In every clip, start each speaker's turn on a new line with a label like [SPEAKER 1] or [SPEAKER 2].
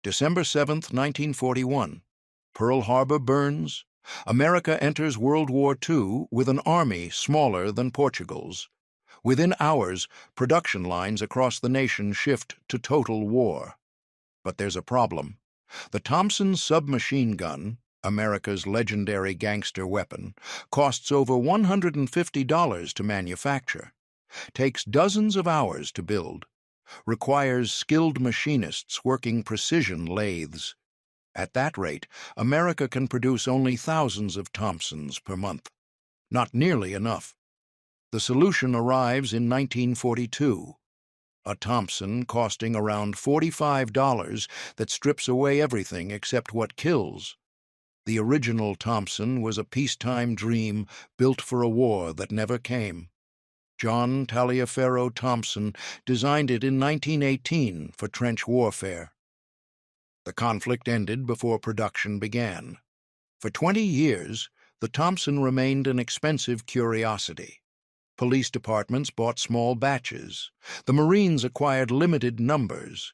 [SPEAKER 1] December 7, 1941. Pearl Harbor burns. America enters World War II with an army smaller than Portugal's. Within hours, production lines across the nation shift to total war. But there's a problem. The Thompson submachine gun, America's legendary gangster weapon, costs over $150 to manufacture, takes dozens of hours to build, requires skilled machinists working precision lathes. At that rate, America can produce only thousands of Thompsons per month. Not nearly enough. The solution arrives in 1942. A Thompson costing around $45 that strips away everything except what kills. The original Thompson was a peacetime dream built for a war that never came. John Taliaferro Thompson designed it in 1918 for trench warfare. The conflict ended before production began. For 20 years, the Thompson remained an expensive curiosity. Police departments bought small batches. The Marines acquired limited numbers.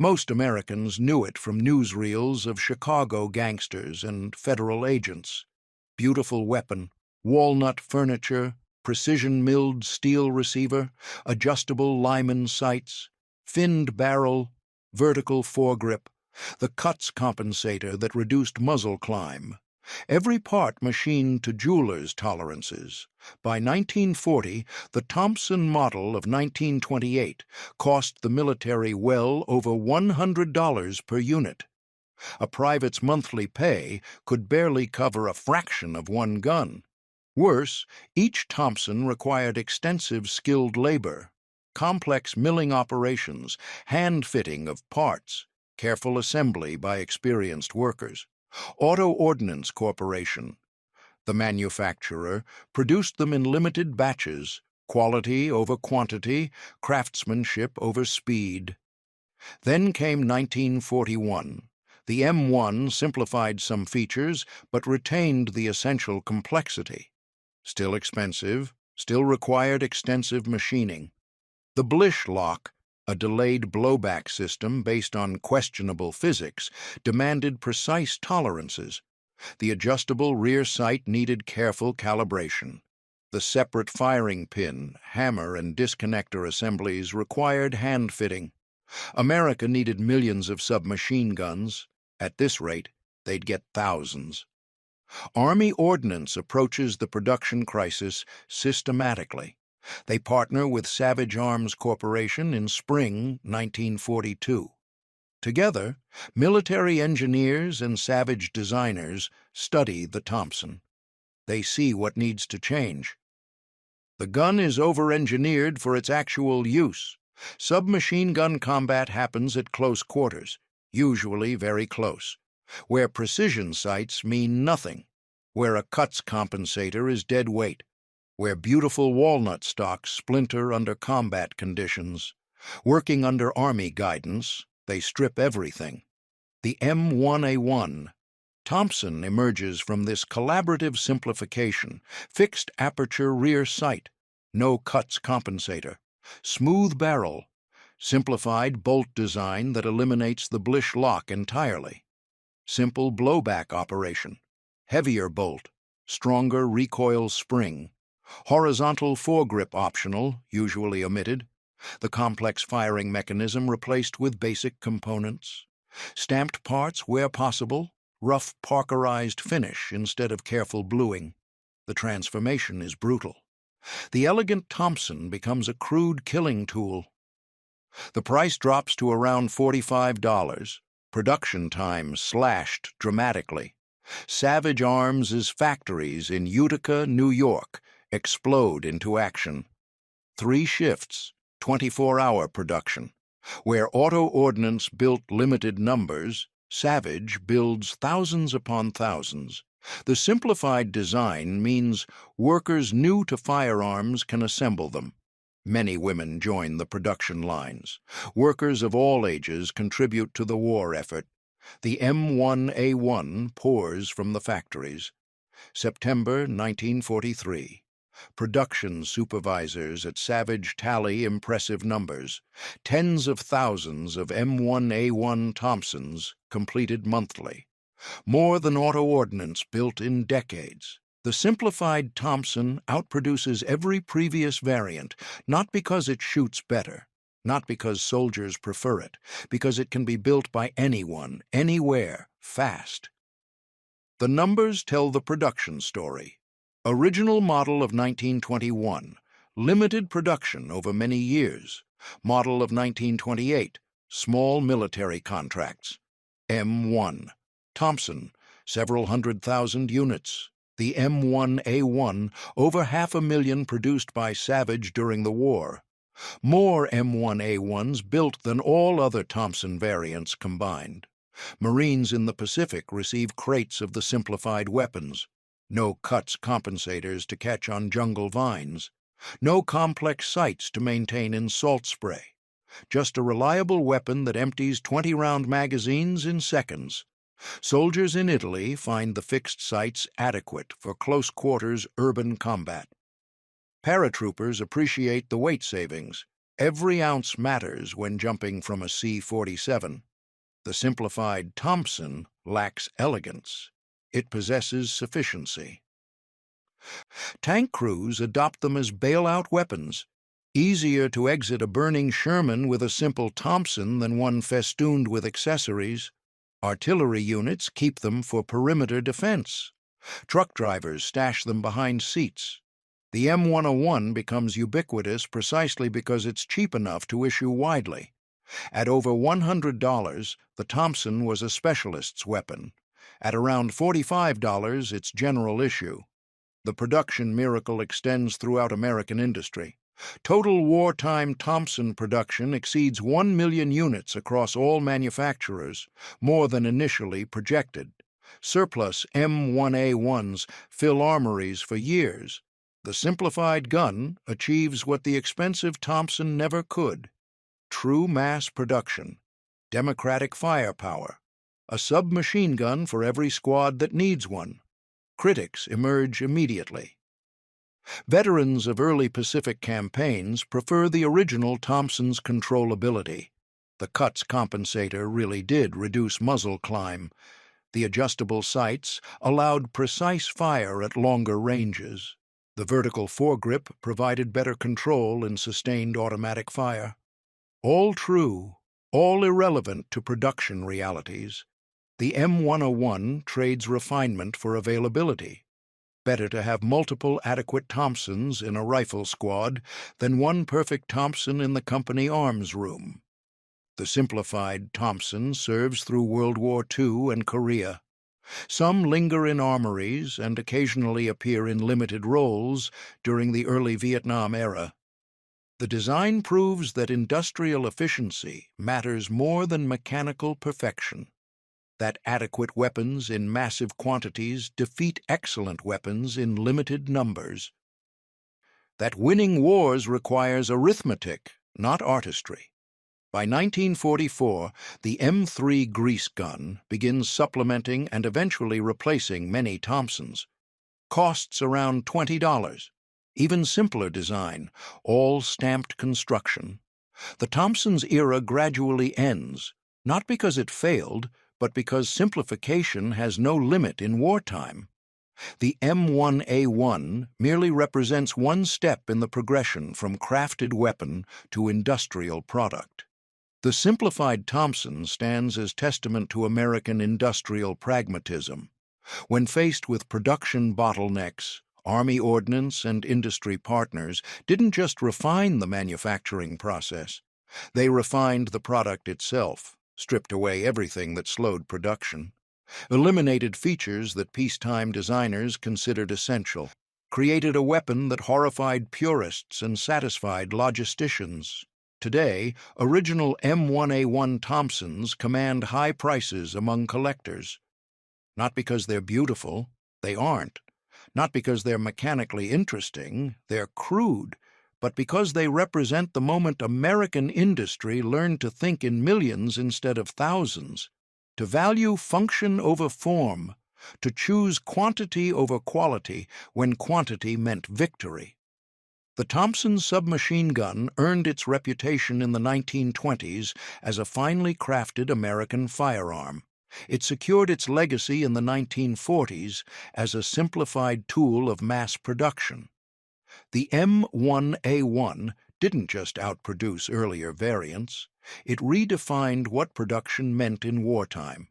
[SPEAKER 1] Most Americans knew it from newsreels of Chicago gangsters and federal agents. Beautiful weapon, walnut furniture, precision-milled steel receiver, adjustable Lyman sights, finned barrel, vertical foregrip, the cuts compensator that reduced muzzle climb. Every part machined to jeweler's tolerances. By 1940, the Thompson model of 1928 cost the military well over $100 per unit. A private's monthly pay could barely cover a fraction of one gun. Worse, each Thompson required extensive skilled labor, complex milling operations, hand-fitting of parts, careful assembly by experienced workers. Auto Ordnance Corporation, the manufacturer, produced them in limited batches, quality over quantity, craftsmanship over speed. Then came 1941. The M1 simplified some features but retained the essential complexity. Still expensive, still required extensive machining. The Blish lock, a delayed blowback system based on questionable physics, demanded precise tolerances. The adjustable rear sight needed careful calibration. The separate firing pin, hammer, and disconnector assemblies required hand-fitting. America needed millions of submachine guns. At this rate, they'd get thousands. Army Ordnance approaches the production crisis systematically. They partner with Savage Arms Corporation in spring 1942. Together, military engineers and Savage designers study the Thompson. They see what needs to change. The gun is over-engineered for its actual use. Submachine gun combat happens at close quarters, usually very close, where precision sights mean nothing, where a cuts compensator is dead weight, where beautiful walnut stocks splinter under combat conditions. Working under Army guidance, they strip everything. The M1A1 Thompson emerges from this collaborative simplification: fixed aperture rear sight, no cuts compensator, smooth barrel, simplified bolt design that eliminates the Blish lock entirely, simple blowback operation, heavier bolt, stronger recoil spring, horizontal foregrip optional, usually omitted, the complex firing mechanism replaced with basic components, stamped parts where possible, rough Parkerized finish instead of careful bluing. The transformation is brutal. The elegant Thompson becomes a crude killing tool. The price drops to around $45. Production time slashed dramatically. Savage Arms' factories in Utica, New York, explode into action. 3 shifts, 24-hour production. Where Auto Ordnance built limited numbers, Savage builds thousands upon thousands. The simplified design means workers new to firearms can assemble them. Many women join the production lines. Workers of all ages contribute to the war effort. The M1A1 pours from the factories. September 1943. Production supervisors at Savage tally impressive numbers. Tens of thousands of M1A1 Thompsons completed monthly. More than auto ordnance built in decades. The simplified Thompson outproduces every previous variant, not because it shoots better, not because soldiers prefer it, because it can be built by anyone, anywhere, fast. The numbers tell the production story. Original model of 1921, limited production over many years. Model of 1928, small military contracts. M1. Thompson, several 100,000 units. The M1A1, over 500,000 produced by Savage during the war. More M1A1s built than all other Thompson variants combined. Marines in the Pacific receive crates of the simplified weapons. No cuts compensators to catch on jungle vines. No complex sights to maintain in salt spray. Just a reliable weapon that empties 20-round magazines in seconds. Soldiers in Italy find the fixed sights adequate for close-quarters urban combat. Paratroopers appreciate the weight savings. Every ounce matters when jumping from a C-47. The simplified Thompson lacks elegance. It possesses sufficiency. Tank crews adopt them as bailout weapons. Easier to exit a burning Sherman with a simple Thompson than one festooned with accessories. Artillery units keep them for perimeter defense. Truck drivers stash them behind seats. The M1A1 becomes ubiquitous precisely because it's cheap enough to issue widely. At over $100, the Thompson was a specialist's weapon. At around $45, it's general issue. The production miracle extends throughout American industry. Total wartime Thompson production exceeds 1 million units across all manufacturers, more than initially projected. Surplus M1A1s fill armories for years. The simplified gun achieves what the expensive Thompson never could. True mass production, democratic firepower, a submachine gun for every squad that needs one. Critics emerge immediately. Veterans of early Pacific campaigns prefer the original Thompson's controllability. The cuts compensator really did reduce muzzle climb. The adjustable sights allowed precise fire at longer ranges. The vertical foregrip provided better control in sustained automatic fire. All true, all irrelevant to production realities. The M1A1 trades refinement for availability. Better to have multiple adequate Thompsons in a rifle squad than one perfect Thompson in the company arms room. The simplified Thompson serves through World War II and Korea. Some linger in armories and occasionally appear in limited roles during the early Vietnam era. The design proves that industrial efficiency matters more than mechanical perfection. That adequate weapons in massive quantities defeat excellent weapons in limited numbers. That winning wars requires arithmetic, not artistry. By 1944, the M3 grease gun begins supplementing and eventually replacing many Thompsons. Costs around $20. Even simpler design, all stamped construction. The Thompson's era gradually ends, not because it failed, but because simplification has no limit in wartime. The M1A1 merely represents one step in the progression from crafted weapon to industrial product. The simplified Thompson stands as testament to American industrial pragmatism. When faced with production bottlenecks, Army ordnance and industry partners didn't just refine the manufacturing process. They refined the product itself, stripped away everything that slowed production, eliminated features that peacetime designers considered essential, created a weapon that horrified purists and satisfied logisticians. Today, original M1A1 Thompsons command high prices among collectors. Not because they're beautiful, they aren't. Not because they're mechanically interesting, they're crude, but because they represent the moment American industry learned to think in millions instead of thousands, to value function over form, to choose quantity over quality when quantity meant victory. The Thompson submachine gun earned its reputation in the 1920s as a finely crafted American firearm. It secured its legacy in the 1940s as a simplified tool of mass production. The M1A1 didn't just outproduce earlier variants, it redefined what production meant in wartime.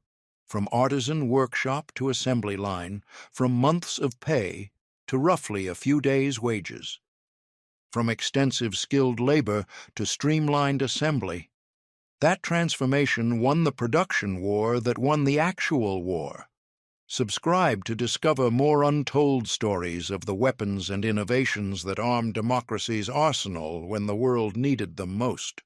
[SPEAKER 1] From artisan workshop to assembly line, from months of pay to roughly a few days' wages. From extensive skilled labor to streamlined assembly. That transformation won the production war that won the actual war. Subscribe to discover more untold stories of the weapons and innovations that armed democracy's arsenal when the world needed them most.